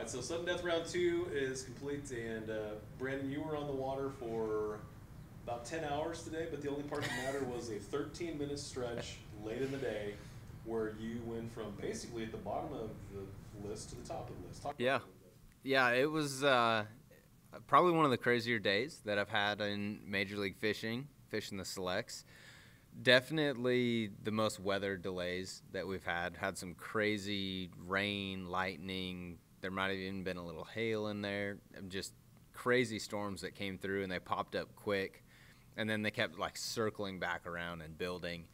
right, so sudden death round two is complete, and Brandon, you were on the water for about 10 hours today, but the only part that mattered was a 13-minute stretch late in the day where you went from basically at the bottom of the list to the top of the list. Talk about Yeah, that a little bit. yeah, it was probably one of the crazier days that I've had in Major League fishing the selects. Definitely the most weather delays that we've had. Had some crazy rain, lightning. There might have even been a little hail in there. Just crazy storms that came through, and they popped up quick, and then they kept like circling back around and building.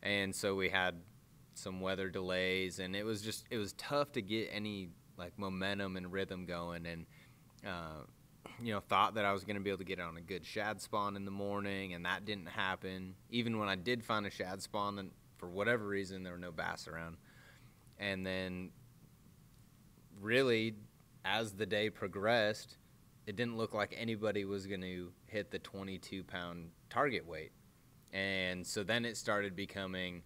And so we had some weather delays, and it was tough to get any like momentum and rhythm going. And uh, thought that I was going to be able to get on a good shad spawn in the morning, and that didn't happen. Even when I did find a shad spawn, and for whatever reason, there were no bass around. And then, really, as the day progressed, it didn't look like anybody was going to hit the 22-pound target weight. And so then it started becoming,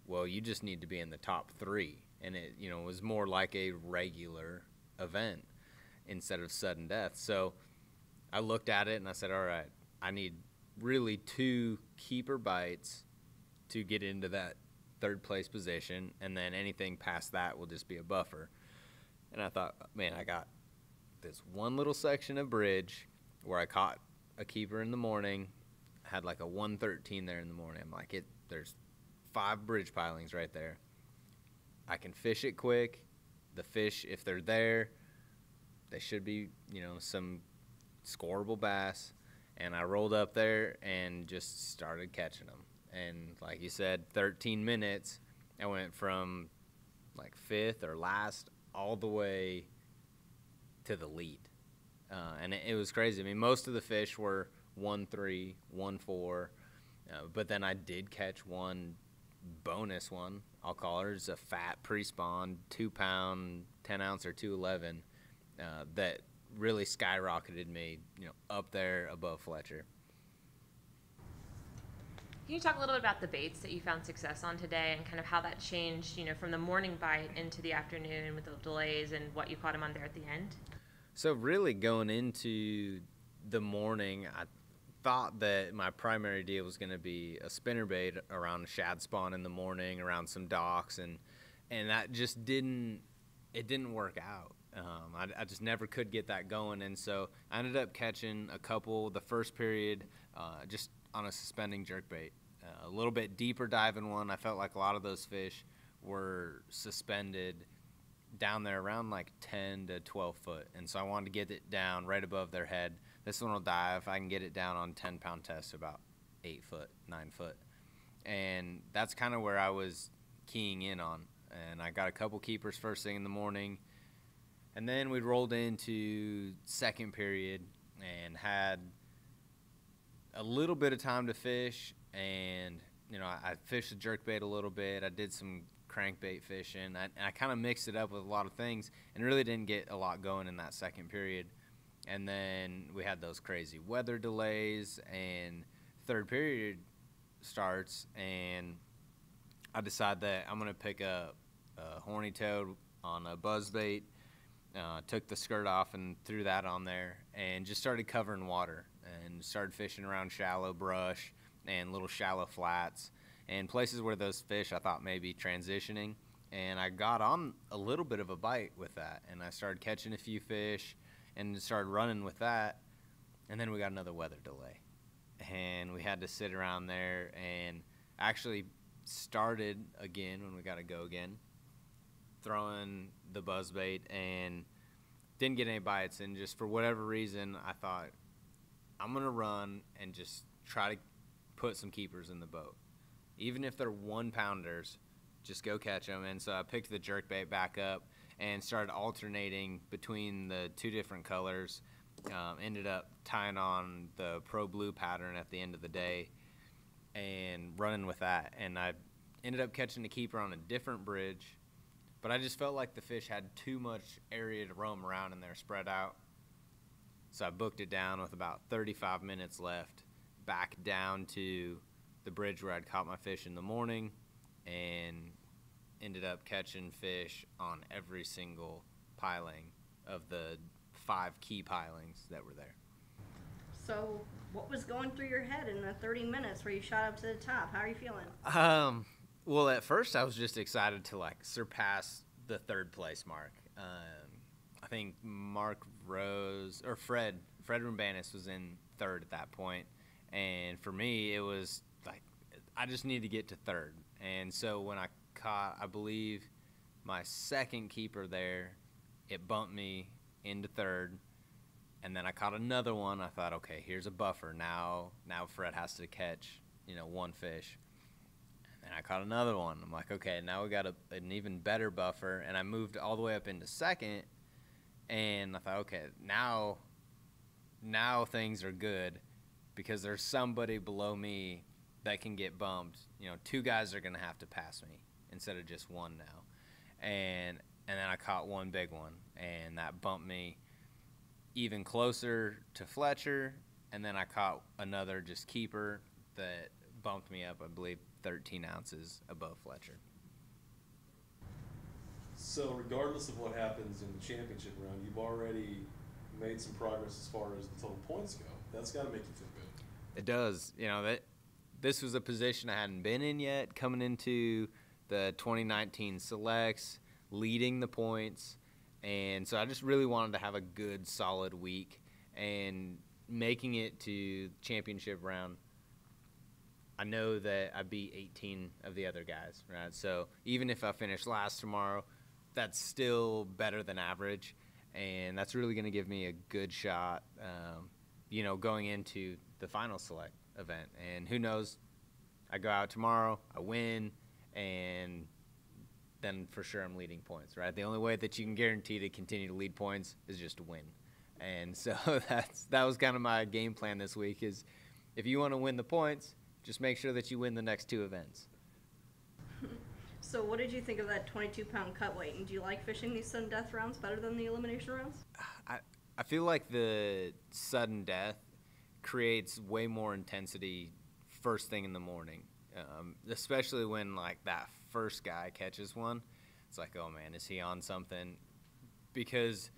well, you just need to be in the top three. And it, was more like a regular event instead of sudden death. So I looked at it and I said, all right, I need really 2 keeper bites to get into that third place position, and then anything past that will just be a buffer. And I thought, man, I got this one little section of bridge where I caught a keeper in the morning, had like a 113 there in the morning. I'm like, there's 5 bridge pilings right there. I can fish it quick. The fish, if they're there, they should be, some scoreable bass. And I rolled up there and just started catching them. And like you said, 13 minutes, I went from like 5th or last all the way to the lead. And it was crazy. I mean, most of the fish were 1-3, 1-4. But then I did catch one bonus one, I'll call her. It's a fat pre-spawn, 2-pound, 10-ounce or 211 that really skyrocketed me, up there above Fletcher. Can you talk a little bit about the baits that you found success on today and kind of how that changed, from the morning bite into the afternoon with the delays and what you caught them on there at the end? So really going into the morning, I thought that my primary deal was going to be a spinnerbait around a shad spawn in the morning, around some docks, and that just didn't work out. I just never could get that going, and so I ended up catching a couple the first period just on a suspending jerkbait. A little bit deeper diving one. I felt like a lot of those fish were suspended down there around like 10 to 12 foot, and so I wanted to get it down right above their head. This one will dive. I can get it down on 10-pound test about 8 foot, 9 foot, and that's kind of where I was keying in on. And I got a couple keepers first thing in the morning. And then we rolled into second period and had a little bit of time to fish. And, I fished the jerkbait a little bit. I did some crankbait fishing. I kind of mixed it up with a lot of things and really didn't get a lot going in that second period. And then we had those crazy weather delays, and third period starts, and I decided that I'm going to pick up a horny toad on a buzzbait. Took the skirt off and threw that on there and just started covering water and started fishing around shallow brush and little shallow flats and places where those fish I thought may be transitioning. And I got on a little bit of a bite with that, and I started catching a few fish and started running with that. And then we got another weather delay, and we had to sit around there and actually started again when we got to go again, throwing the buzzbait, and didn't get any bites. And just for whatever reason, I thought I'm going to run and just try to put some keepers in the boat. Even if they're 1-pounders, just go catch them. And so I picked the jerkbait back up and started alternating between the 2 different colors. Ended up tying on the Pro Blue pattern at the end of the day and running with that. And I ended up catching a keeper on a different bridge, but I just felt like the fish had too much area to roam around and they're spread out. So I booked it down with about 35 minutes left, back down to the bridge where I'd caught my fish in the morning, and ended up catching fish on every single piling of the 5 key pilings that were there. So what was going through your head in the 30 minutes where you shot up to the top? How are you feeling? Well, at first I was just excited to surpass the 3rd place mark. I think Fred Rumbanis was in 3rd at that point, and for me it was I just needed to get to 3rd. And so when I caught, I believe, my 2nd keeper there, it bumped me into 3rd. And then I caught another one. I thought, okay, here's a buffer. Now Fred has to catch, 1 fish. And I caught another one. I'm like, okay, now we got an even better buffer. And I moved all the way up into 2nd. And I thought, okay, now things are good because there's somebody below me that can get bumped. 2 guys are going to have to pass me instead of just 1 now. And then I caught one big one, and that bumped me even closer to Fletcher, and then I caught another just keeper that bumped me up, I believe, 13 ounces above Fletcher. So regardless of what happens in the championship round, you've already made some progress as far as the total points go. That's got to make you feel good. It does. That this was a position I hadn't been in yet, coming into the 2019 selects, leading the points. And so I just really wanted to have a good, solid week. And making it to championship round, I know that I beat 18 of the other guys, right? So even if I finish last tomorrow, that's still better than average. And that's really going to give me a good shot, going into the final select event. And who knows, I go out tomorrow, I win, and then for sure I'm leading points, right? The only way that you can guarantee to continue to lead points is just to win. And so that was kind of my game plan this week is if you want to win the points, just make sure that you win the next 2 events. So what did you think of that 22-pound cut weight? And do you like fishing these sudden death rounds better than the elimination rounds? I feel like the sudden death creates way more intensity first thing in the morning, especially when that first guy catches one. It's like, oh man, is he on something? Because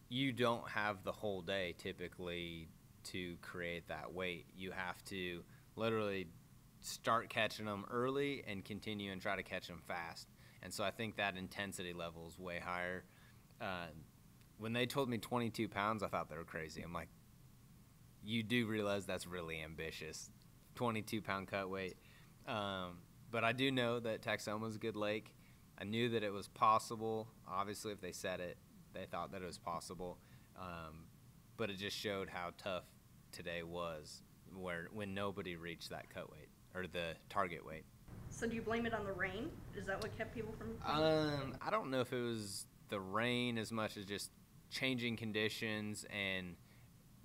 you don't have the whole day typically to create that weight. You have to literally start catching them early and continue and try to catch them fast. And so I think that intensity level is way higher. When they told me 22 pounds, I thought they were crazy. I'm like, you do realize that's really ambitious, 22-pound cut weight. But I do know that Texoma is a good lake. I knew that it was possible. Obviously, if they said it, they thought that it was possible. But it just showed how tough today was when nobody reached that cut weight or the target weight. So do you blame it on the rain? Is that what kept people from? I don't know if it was the rain as much as just changing conditions and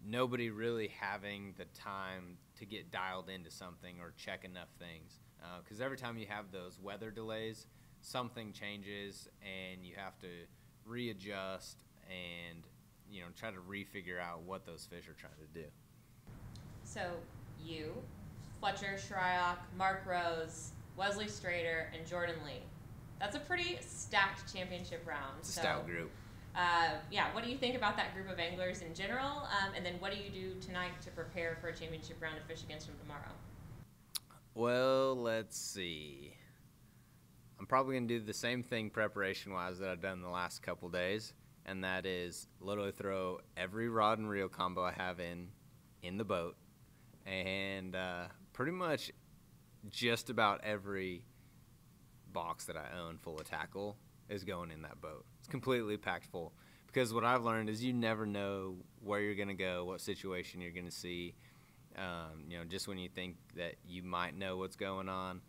nobody really having the time to get dialed into something or check enough things. Because every time you have those weather delays, something changes and you have to readjust and try to refigure out what those fish are trying to do. So you, Fletcher Shryock, Mark Rose, Wesley Strader, and Jordan Lee. That's a pretty stacked championship round. It's a stout group. What do you think about that group of anglers in general? And then what do you do tonight to prepare for a championship round to fish against them tomorrow? Well, let's see. I'm probably going to do the same thing preparation-wise that I've done the last couple days, and that is literally throw every rod and reel combo I have in the boat, and pretty much just about every box that I own full of tackle is going in that boat. It's completely packed full, because what I've learned is you never know where you're going to go, what situation you're going to see. Just when you think that you might know what's going on,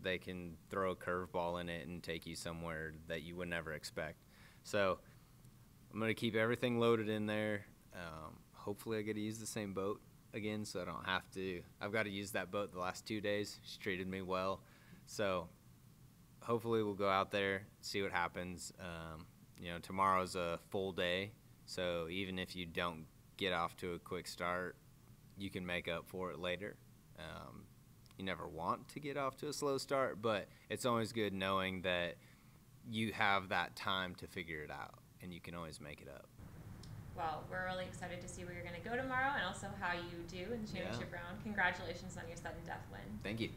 they can throw a curveball in it and take you somewhere that you would never expect. So I'm going to keep everything loaded in there. Hopefully I get to use the same boat again so I don't have to. I've got to use that boat the last 2 days. She's treated me well. So hopefully we'll go out there, see what happens. Tomorrow's a full day, so even if you don't get off to a quick start, you can make up for it later. You never want to get off to a slow start, but it's always good knowing that you have that time to figure it out. and you can always make it up. Well, we're really excited to see where you're going to go tomorrow and also how you do in the championship round. Congratulations on your sudden death win. Thank you.